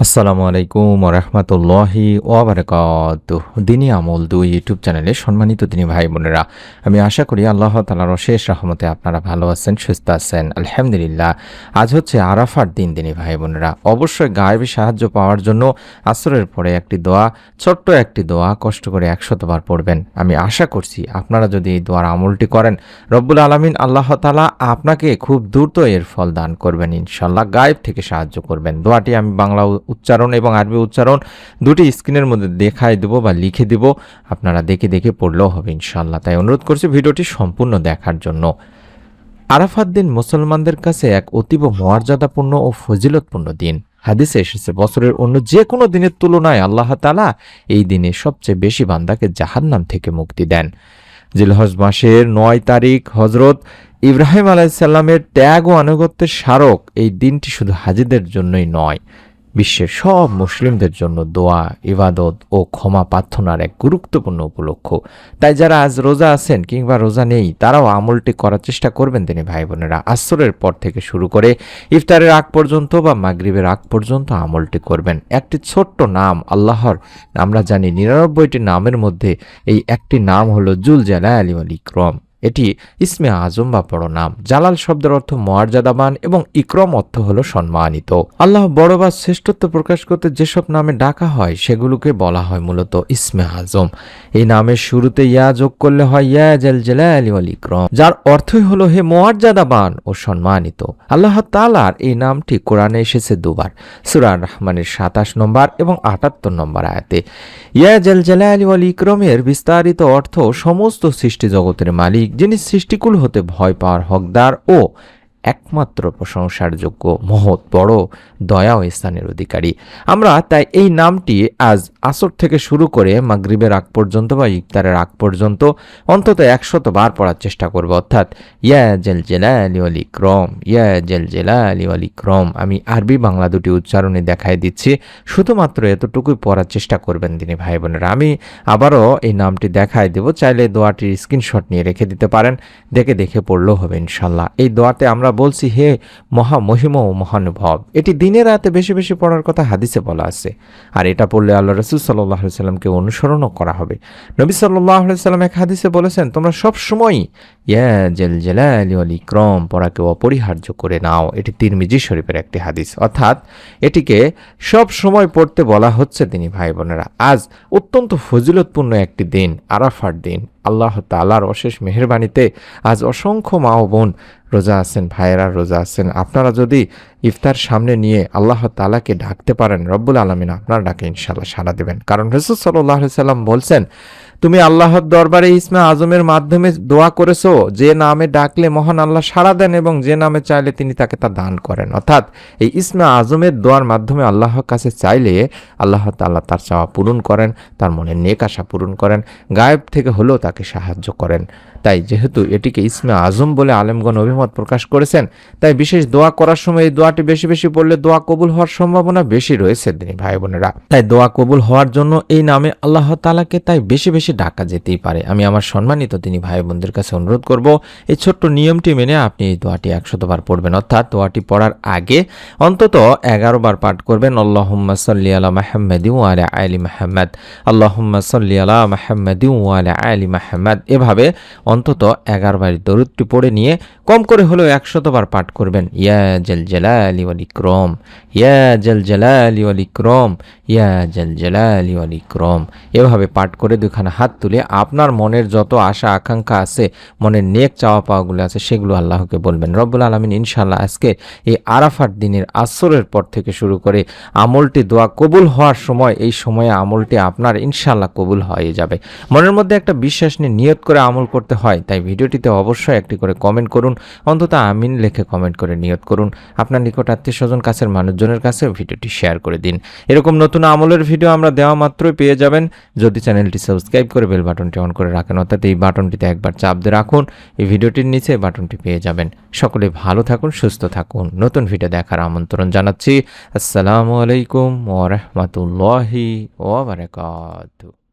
আসসালামু আলাইকুম ওয়া রাহমাতুল্লাহি ওয়া বারাকাতুহু। দিনী আমল 2 ইউটিউব চ্যানেলে সম্মানিত দিনী ভাই বোনেরা, আমি আশা করি আল্লাহ তাআলার অশেষ রহমতে আপনারা ভালো আছেন, সুস্থ আছেন। আলহামদুলিল্লাহ। আজ হচ্ছে আরাফার দিন দিনী ভাই বোনেরা। অবশ্যই গায়েবী সাহায্য পাওয়ার জন্য আসরের পরে একটি দোয়া, ছোট্ট একটি দোয়া কষ্ট করে 100 বার পড়বেন। আমি আশা করছি আপনারা যদি এই দোয়ার আমলটি করেন, রব্বুল আলামিন আল্লাহ তাআলা আপনাকে খুব দ্রুত এর ফল দান করবেন ইনশাআল্লাহ, গায়েব থেকে সাহায্য করবেন। দোয়াটি আমি বাংলা উচ্চারণ এবং আরবি উচ্চারণ দুটি স্ক্রিনের মধ্যে দেখায় দেব বা লিখে দেব, আপনারা দেখে দেখে পড়লেও হবে ইনশাআল্লাহ। তাই অনুরোধ করছি ভিডিওটি সম্পূর্ণ দেখার জন্য। আরাফাত দিন মুসলমানদের কাছে এক অতীব মর্যাদাপূর্ণ ও ফজিলতপূর্ণ দিন। হাদিসে এসেছে, বছরের অন্য যে কোনো দিনের তুলনায় আল্লাহ তাআলা এই দিনে সবচেয়ে বেশি বান্দাকে জাহান্নাম থেকে মুক্তি দেন। জিলহজ মাসের 9 তারিখ হজরত ইব্রাহিম আলাইহিসসালামের ত্যাগ ও আনুগত্যের স্মারক। এই দিনটি শুধু হাজিদের জন্যই নয়, বিশ্বের সব মুসলিমদের জন্য দোয়া, ইবাদত ও ক্ষমা প্রার্থনার এক গুরুত্বপূর্ণ উপলক্ষ। তাই যারা আজ রোজা আছেন কিংবা রোজা নেই, তারাও আমলটি করার চেষ্টা করবেন তিনি ভাই বোনেরা। আসরের পর থেকে শুরু করে ইফতারের আগ পর্যন্ত বা মাগরিবের আগ পর্যন্ত আমলটি করবেন। একটি ছোট্ট নাম আল্লাহর, আমরা জানি 99টি নামের মধ্যে এই একটি নাম হলো জুল জালালি ওয়াল ইকরাম। এটি ইসমে আজম বা বড় নাম। জালাল শব্দের অর্থ মর্যাদাবান এবং ইকরম অর্থ হলো সম্মানিত। আল্লাহ বড় বা শ্রেষ্ঠত্ব প্রকাশ করতে যেসব নামে ডাকা হয় সেগুলোকে বলা হয় মূলত ইসমে আজম। এই নামের শুরুতে ইয়া যোগ করলে হয় ইয়া জাল জালালি ওয়াল ইকরাম, যার অর্থই হলো হে মর্যাদাবান ও সম্মানিত। আল্লাহ তাআলার এই নামটি কোরআনে এসেছে দুবার, সূরা রহমানের 27 নম্বর এবং 78 নম্বর আয়াতে। ইয়া জাল জালালি ওয়াল ইকরামের বিস্তারিত অর্থ সমস্ত সৃষ্টি জগতের মালিক, যিনি সৃষ্টিকুল হতে ভয় পাওয়ার হকদার ও একমাত্র প্রশংসার যোগ্য, মহৎ, বড় দয়া ও স্থানের অধিকারী। আমরা তাই এই নামটি আজ আসর থেকে শুরু করে মাগরিবের আগ পর্যন্ত বা ইফতারের আগ পর্যন্ত অন্তত 100 বার পড়ার চেষ্টা করব, অর্থাৎ ইয়া জাল জালালি ওয়াল ইকরাম, ইয়া জাল জালালি ওয়াল ইকরাম। আমি আরবি বাংলা দুটি উচ্চারণে দেখাই দিচ্ছি, শুধুমাত্র এতটুকুই পড়ার চেষ্টা করবেন তিনি ভাই বোনেরা। আমি আবারও এই নামটি দেখাই দেব, চাইলে দোয়াটির স্ক্রিনশট নিয়ে রেখে দিতে পারেন, দেখে দেখে পড়লেও হবে ইনশাল্লাহ। এই দোয়াতে আমরা বলছি, হে মহামহিম ও মহানুভব। এটি দিনে রাতে বেশি বেশি পড়ার কথা হাদিসে বলা আছে, আর এটা পড়লে আল্লাহ রাসূল সাল্লাল্লাহু আলাইহি সাল্লামকে অনুসরণও করা হবে। নবী সাল্লাল্লাহু আলাইহি সাল্লাম এক হাদিসে বলেছেন, তোমরা সব সময় ইয়া জাল জালালি ওয়াল ইকরাম পড়াকে অপরিহার্য করে নাও। এটি তিরমিজি শরীফের একটি হাদিস, অর্থাৎ এটিকে সব সময় পড়তে বলা হচ্ছে তিনি ভাই বোনেরা। আজ অত্যন্ত ফজিলতপূর্ণ একটি দিন, আরাফার দিন। আল্লাহ তাআলার অশেষ মেহেরবানিতে আজ অসংখ্য মা ও বোন রোজা আছেন, ভাইয়েরা রোজা আছেন। আপনারা যদি ইফতার সামনে নিয়ে আল্লাহ তাআলাকে ডাকতে পারেন, রব্বুল আলামিন আপনার ডাকে ইনশাআল্লাহ সাড়া দেবেন। কারণ রাসূল সাল্লাল্লাহু আলাইহি সাল্লাম বলছেন, তুমি আল্লাহর দরবারে ইসমে আজমের মাধ্যমে দোয়া করেছো, যে নামে ডাকলে মহান আল্লাহ সাড়া দেন এবং যে নামে চাইলে তিনি তাকে তা দান করেন। অর্থাৎ এই ইসমে আজমের দোয়ার মাধ্যমে আল্লাহর কাছে চাইলে আল্লাহ তাআলা তার চাওয়া পূরণ করেন, তার মনের নেক আশা পূরণ করেন, গায়েব থেকে হলেও তাকে সাহায্য করেন। তাই যেহেতু এটিকে ইসমে আজম বলে আলেমগণ অভিমত প্রকাশ করেছেন, তাই বিশেষ দোয়া করার সময় এই দোয়াটি বেশি বেশি পড়লে দোয়া কবুল হওয়ার সম্ভাবনা বেশি রয়েছে দিনী ভাই বোনেরা। তাই দোয়া কবুল হওয়ার জন্য এই নামে আল্লাহ তাআলাকে তাই বেশি বেশি ডাকা যেতেই পারে। আমি আমার সম্মানিত দিনী ভাই বোনদের কাছে অনুরোধ করব, এই ছোট্ট নিয়মটি মেনে আপনি এই দোয়াটি 100 বার পড়বেন, অর্থাৎ দোয়াটি পড়ার আগে অন্তত 11 বার পাঠ করবেন, আল্লাহুম্মা সাল্লি আলা মুহাম্মাদিন ওয়া আলা আলি মুহাম্মাদ, আল্লাহুম্মা সাল্লি আলা মুহাম্মাদিন ওয়া আলা আলি মুহাম্মাদ। এভাবে অন্তত 11 বার দরুদটি পড়ে নিয়ে কম করে হলেও 100 বার পাঠ করবেন, ইয়া জাল জালালি ওয়াল ইকরাম, ইয়া জাল জালালি ওয়াল ইকরাম, ইয়া জাল জালালি ওয়াল ইকরাম। এভাবে পাঠ করে দুখানা হাত তুলে আপনার মনের যত আশা আকাঙ্ক্ষা আছে, মনের নেক চাওয়া পাওয়াগুলো আছে, সেগুলো আল্লাহকে বলবেন। রব্বুল আলামিন ইনশাআল্লাহ আজকে এই আরাফার দিনের আসরের পর থেকে শুরু করে আমলটি দোয়া কবুল হওয়ার সময়, এই সময়ে আমলটি আপনার ইনশাআল্লাহ কবুল হয়ে যাবে। মনের মধ্যে একটা বিশ্বাস নিয়ে নিয়ত করে আমল করতে হয়। তাই ভিডিওটিতে অবশ্যই একটি করে কমেন্ট করুন, অন্তত আমিন লিখে কমেন্ট করে নিয়ত করুন। আপনার নিকট আত্মীয় স্বজন কাছের মানুষজনের কাছে ভিডিওটি শেয়ার করে দিন। এরকম নতুন আমলের ভিডিও আমরা দেওয়া মাত্রই পেয়ে যাবেন যদি চ্যানেলটি সাবস্ক্রাইব করে বেল বাটনটি অন করে রাখেন, অর্থাৎ এই বাটনটিতে একবার চাপ দিয়ে রাখুন, এই ভিডিওটির নিচে বাটনটি পেয়ে যাবেন। সকলে ভালো থাকুন, সুস্থ থাকুন। নতুন ভিডিও দেখার আমন্ত্রণ জানাচ্ছি। আসসালামু আলাইকুম ওয়া রাহমাতুল্লাহি ওয়া বারাকাতুহু।